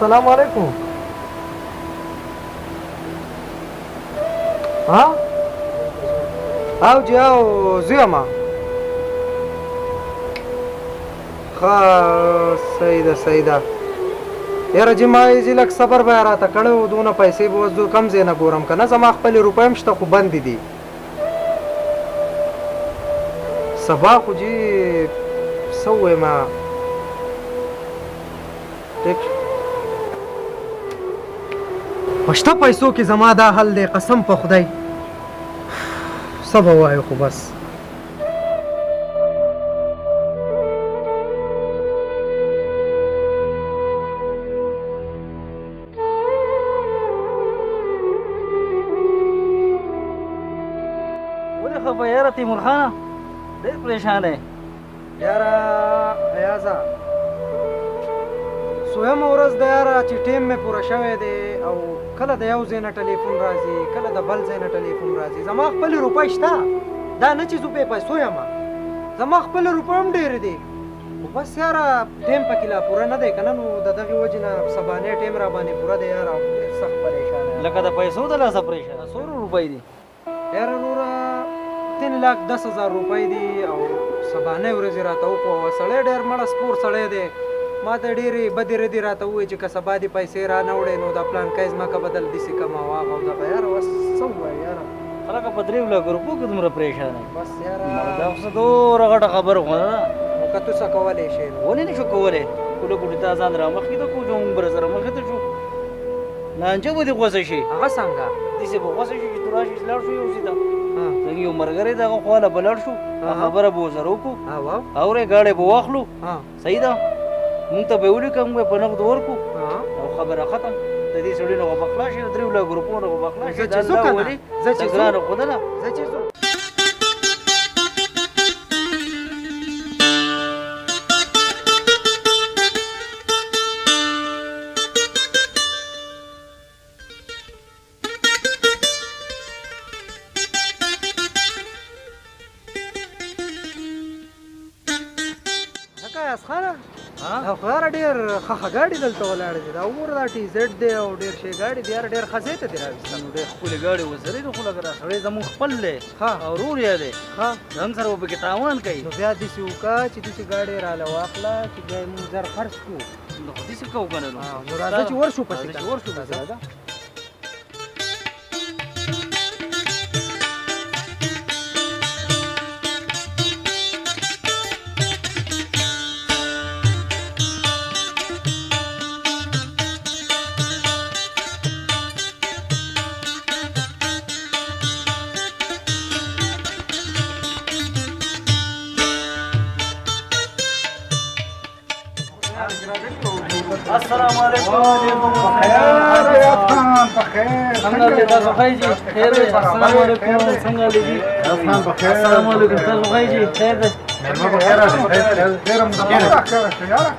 السلام علیکم. ها او جی او زیما ښه صحیح ده صحیح ده یاره جی ما یې لږ صبر به یې راته کړی و دونه پیسې به اوس کم ځای نه ګورم که نه زما خپلې روپۍ هم شته خو بندې دي سبا خو جی څه ووایم ټیک په شته پیسو کې زما دا حل دی قسم په خدای څه به ووایو خو بس ولې خفه یاره تیمور خانه ډېر پریشان یې یاره ایازه سویمه ورځ ده یاره چې ټیم مې پوره شوی دی او کله د یو ځای نه ټلیفون راځي کله د بل ځای نه ټلیفون راځي زما خپلې روپۍ شته دا نه چې زه بې پیسو یم زما خپلې روپۍ هم ډېرې دي خو بس یاره ټیم پکې لا پوره نه دی که نه نو د دغې وجې نه سبانۍ ټیم را باندې پوره دی یاره ډېر سخت پریشان یم لکه د پیسو د لاسه پریشان څومره روپۍ دي یاره نوره 3,10,000 روپۍ دي او سبانۍ ورځې راته وښووه سړی ډېر مړه سپور سړی دی ما ته ډېرې بدې ردې راته ووایي چې که سبا دې پیسې را نه وړې نو دا پلانکی ځمکه به دل داسې کمه واغه او دغه یاره اوس څه ووایو یاره خلکه په 3 لکو روپو کې دومره پریشان یې بس یاره دا خو څه دومره غټه خبره خو نه ده نو که تو څه کولی شې نو ولې نه شو کولی کله ګوډي تا ځان را مخکې ته کړو چې موږ به سره مخې ته شو لانجه به دې غوسه شي هغه څنګه داسې به غوسه شي چې تو راشي چې لاړ شو یو سیده څنګه یو ملګری د هغه خواله به لاړ شو خبره به ورسره وکړو اورې ګاډی به واخلو صحیح ده مونږ ته به یې ولیکه موږ به په نغدو ورکړو او خبره ختم د دې سړي نه خو به خلاص شي د 3 لکو روپو نه خو به خلاص شي د الله ولي د ګرانه خو ده نه زه چې ځو خو یاره ډېر ښه ګاډي دلته ولاړې دي دا وګوره دا ټي زیډ دی او ډېر ښې ګاډي دي یاره ډېر ښه ځای ته دي راوستل نو ډېر ښکلې ګاډي ورسره دي خو لکه دا سړی زموږ خپل دی او ورور یې دی زموږ سره به پکې تاوان کوي نو بیا داسې وکړه چې داسې ګاډي راله واخله چې بیا یې مونږ زر خرڅ کړو نو خو داسې کوو که نه نو راځه چې ورشو پسې ورشو پسې راځه السلام علیکم بخیر یا خان بخیر څنګه دې تاسو خیر جی خیر دی السلام علیکم څنګه دې جی خان بخیر السلام علیکم تاسو خیر جی خیر دی مېلمه بخیر خیر هم خیر یاره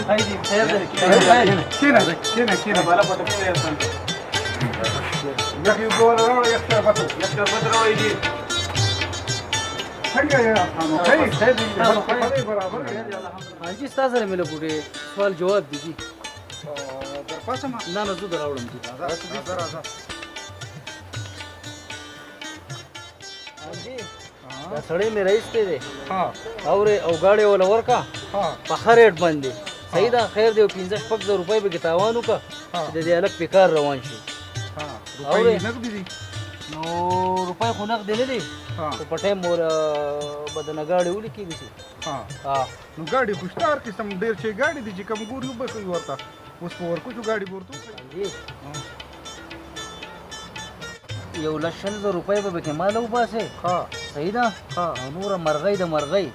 خیر جی خیر دی کینه بالا پټه کې یخي ګول راو یخ پټه راوي دي څنګه یا خان خیر دی تاسو خیر برابر حاجی تاسو سره مله پوره سوال جواب دي جی در پاسه ما نه نه زه دراوړم جی راځه حاجی دا سړی مې رئیس دی ها او ګاډي ولا ورکا ها په خریټ باندې صحیح ده خیر دی 15-16 روپۍ به کې تاوان وکړه چې د دې الګ په کار روان شي ها روپۍ نقد دي نو روپۍ خو نقد نه دي خو په ټایم مور بدنه ګاډي ولیکي دي ها نو ګاډي خوشتار قسم ډیر شي ګاډي دي چې کم ګوري به کوي ورته اوس په ورکو شو ګاډي ورته یو 1,00,000 روپۍ به کې مال وباسه ها صحیح ده نور مرغۍ د مرغۍ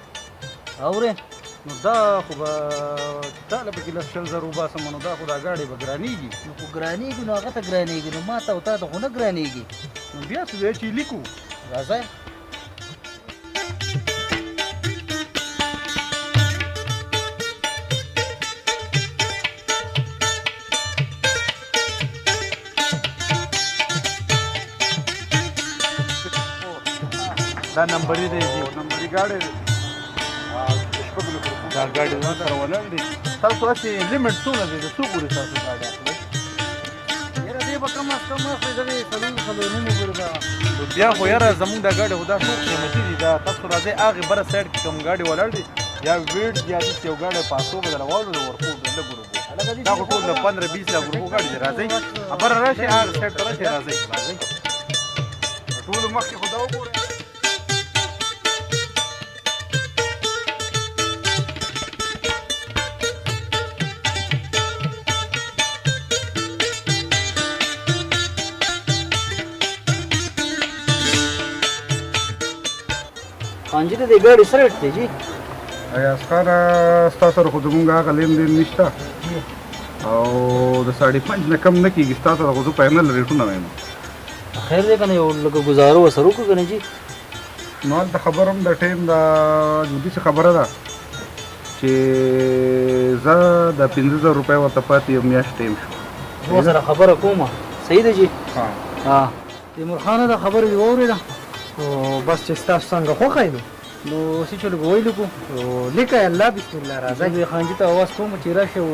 اورې نو دا خو به دا له پکې 1,00,000 وباسم نو دا خو دا ګاډي به ګرانېږي نو خو ګرانېږي نو هغه ته ګرانېږي نو ما ته او تا ته خو نه ګرانېږي نو بیا څه دی چې لیکو راځه دا نمبرې دی جی نمبرې ګاډی دی دا ګاډي زما سره ولاړ دي تاسو هسې لیمټ څومره دی د څو پورې تاسو ګاډي اخلئ یاره دې به کم از کم اخلي دغې څلورو پورې به نو بیا خو یاره زمونږ دا ګاډي خو دا څو قیمتي دي دا تاسو راځئ هغې بله سایډ کې کوم ګاډي ولاړ دي یا ویډ یا داسې یو ګاډی پاسو به درله واړو د ورکو د لږ ګروپو دا خو ټول د 15-20 لاک روپو ګاډي دی راځئ خبره راشئ هغه سایډ ته راشئ راځئ ټولو مخکې خو دا وګورئ خان جي ته دې ګاډي څه ریټ دی جي ایاز خانه ستا سره خو زمونږ هغه لین نشته او د 5.5 نه کم نه کېږي ستا سره خو زه فاینل ریټونه وایم خیر دی که نه یو لږه ګزاره ورسره وکړو که نه جي نو هلته خبره هم د ټایم د جودي څه خبره ده چې زه د 15,000 روپۍ ورته پاتې یو میاشت ټایم شو زه سره خبره کوم صحیح ده جي ها تیمور خانه دا خبره دې واورېده او بس چې ستاسو څنګه خوښه یې نو څه چې لږ ویلو کو نو لیکئ الله بسم الله راځئ زه خان جي ته اواز کوم چې راشه او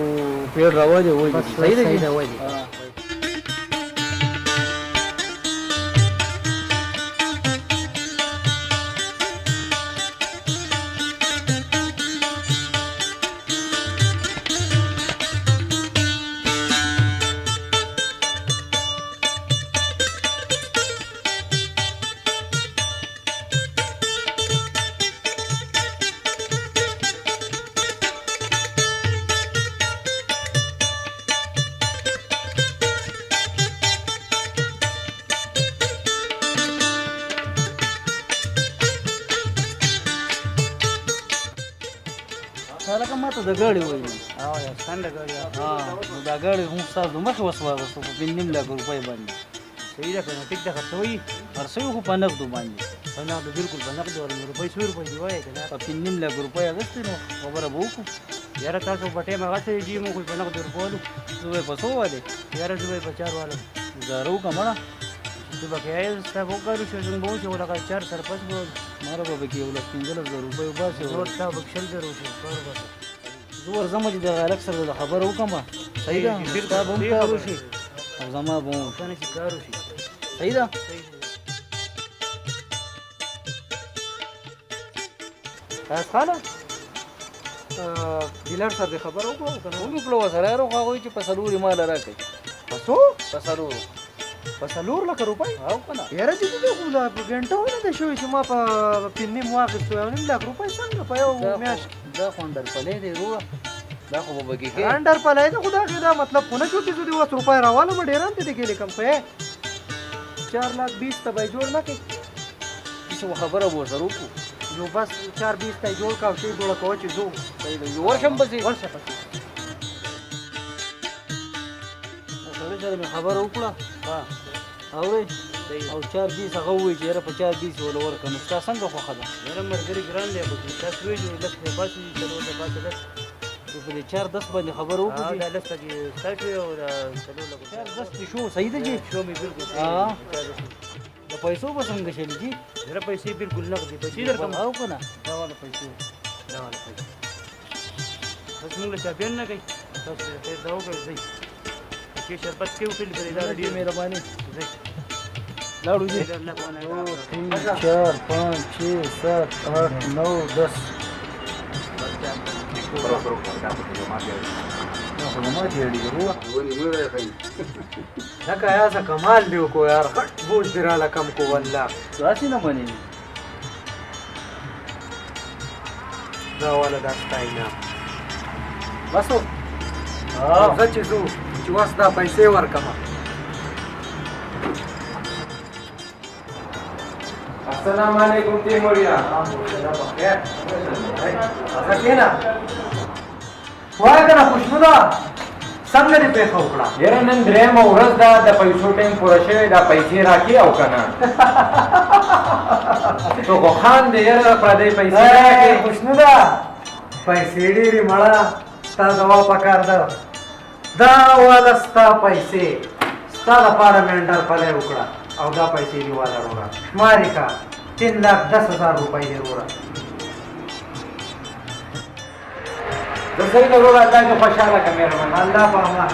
پیړ راوالې وایي بس صحیح ده صحیح جي ده وایي لکه ما ته د ګاډي وایي یو ستنډه ګاډي نو دا ګاډي هم ستاسو د مخې وس واغېستو په 5.5 لاک روپۍ باندې صحیح ده که نه ټیک ده خرڅوي خرڅوي خو په نقدو باندې په نقد بالکل په نقد ورنه روپۍ څو روپۍ دی وایي که نه په 5.5 لاک روپۍ اخیستې نو خبره به وکړو یاره تاسو په ټایم هغسې جي موږ په نقد ورکولو زه به یې په څو والې یاره زه به یې په 4 والم ګزاره وکړه مړه زه به که ستا به وکړو چې زموږ به وشي خو لکه 4 سره پس به ماره به پکې 15,000 روپۍ وباسې زه ستا به 100,000 وشي کار به زه ورځم چې د هلک سره د خبره وکړم صحیح ده ستا به هم کار وشي او زما به هم کنه چې کار وشي صحیح ده ایاز خانه ډیلر سره دې خبره وکړو که نه وکړو ورسره یاره خو هغوی چې په څلور یې مال راکړئ په څو په څلور په 4 لکه روپۍ او که نه یاره چې دې خو لا په ګنټه ونه ده شوې چې ما په 5.5 واخېستو 1.5 لاک روپۍ څنګه په یو میاشت دا خو انډرپلی دی وروره دا خو به پکې کې انډر پلی ده خو دا دا مطلب خو نه شو چې زه دې 10 روپۍ راوالم ډېران ته دې کې لیکم خو 4 لاک 20 ته به یې جوړ نه کړې څه خبره به ورسره وکړو نو بس 4 20 ته یې جوړ کړه او شی جوړه کوه چې ځو صحیح ده ورشم پسې ورشه پسې سړي سره مې خبره وکړه اورئ او 4-20 هغه ووایي چې یاره په 4-20 وله ورکړه نو ستا څنګه خوښه ده یاره ملګري ګران دی خو چې تاسو ویلي لس پرې پاتې دي څلور ته پاتې لس نو په دې 4-10 باندې خبره وکړو دا لس پکې ستاسو او دا څلور لکه 4-10 دې شو صحیح ده جي شو مې بالکل د پیسو به څنګه شلي جي یاره پیسې بالکل نقد دي پیسې درکړم او که نه دا والا پیسې دا والا پیسې بس موږ له چاپیان نه کوي تاسو خیر دا وکړئ ځئ چې شربت کې وکړي خریدار ډېر ډېر مهرباني ځئ لاړو جي 2 3 4 5 6 7 8 9 10 لکه ایازه کمال دی وکړو یار غټ بوج دې راله کم کو والله داسې نه منې دا والا دا ستا انعام بسو زه چې ځو چې اوس دا پیسې ورکړم السلام علیکم تیموریا کېنه وایه که نه خوشنوده څنګه دې پېښه وکړه یاره نن درېیمه ورځ ده د پیسو ټایم پوره شوی دا پیسې راکړي او که نه تو خو خان دی یاره پردۍ پیسې راکړي خوشنوده پیسې ډېرې مړه ستا دوا پکار ده دا والا ستا پیسې ستا دپاره مې انډر پلی وکړه او دا پیسې دې والا وروړه شمارې که 3,10,000 روپۍ دی وروره. زه صحیح ده وروره الله دې خوشحاله کړه مهرباني. الله په امان.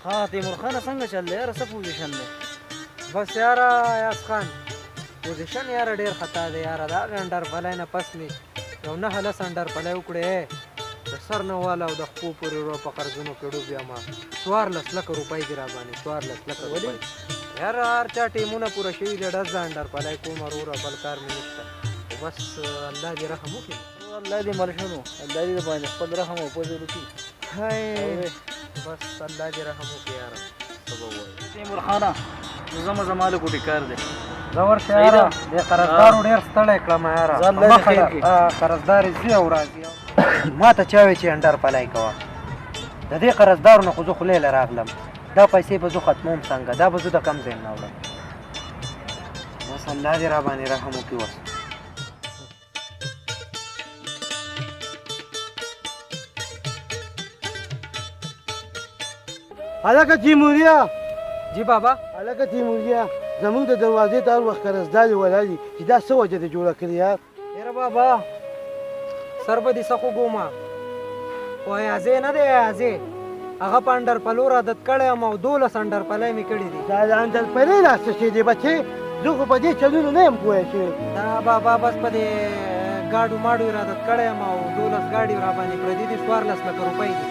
ها تیمور خان څنګه چل دی یاره څه پوزیشن دی؟ بس یاره ایاز خان پوزیشن یاره ډېر خطا دی یاره. د هغې انډر پلی نه پس مې یو 9 انډر پلی وکړې د سر نه واله او د خپو پورې ورو په قرضونو کې ډوب یم. 14 لکه روپۍ دي را باندې 14 لکه روپۍ. یاره هر چا ټیمونه پوره شوي دي. 10 انډر پلی کوم وروره بل کار مې نشته. خو بس الله دې رحم وکړي. الله دې مل شنو الله دې باندې خپل رحم او فضل وکړي. هی بس الله دې رحم وکړي یاره. څه به ووایو تیمور خانه زما زما له کوټې کار دی. زه ورشه یاره دې قرضدارو ډېر ستړی کړم یاره. ځه الله دې خیر کړي. قرضدار یې ځي او راځي. ما ته چا وایي چې انډر پلی کوه. د دې قرضدارو نه خو زه خولې له راغلم. دا پیسې به زه ختموم څنګه؟ دا به زه د کم ځای نه وړم. بس الله دې را باندې رحم وکړي. اوس هلکه تیموریا جی بابا. هلکه تیموریا زمونږ د دروازې ته هر وخت قرضدارې ولاړ دي چې دا څه وجه دې جوړه کړې یار؟ یاره بابا سر به دې څه خو ګومه خو ایازې نه دی ایازې. هغه په انډر پلور عادت کړی یم او 12 انډر پلی مې کړي دي. دا د انډر پلی دا څه شی دی بچې؟ زه خو په دې چلونو نه یم پوه شوی. دا بابا بس په دې ګاډو ماډو یې عادت کړی یم او 12 ګاډي را باندې پردي دي. 14 لکه روپۍ دي.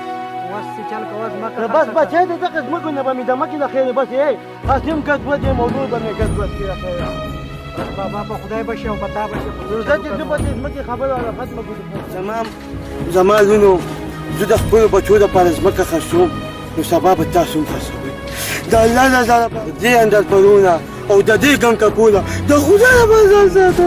اوس چې چل کوه ځمکه بس بچې د دغه ځمکو نه به مې د مکې له خیرې بس یې هسې هم ګډوډ یم او نور به مې ګډوډ کړي له خیره. بس بابا په خدای بشي او په تا بشي. زه چې زه به دې ځمکې خبره را ختمه کړو. زما لونو زه د خپلو بچو دپاره ځمکه خرڅوم نو سبا به تاسو هم خرڅوئ. د الله نظره د دې انډر پلونه او د دې ګنګککونه د خدای لپاره ځان ساته.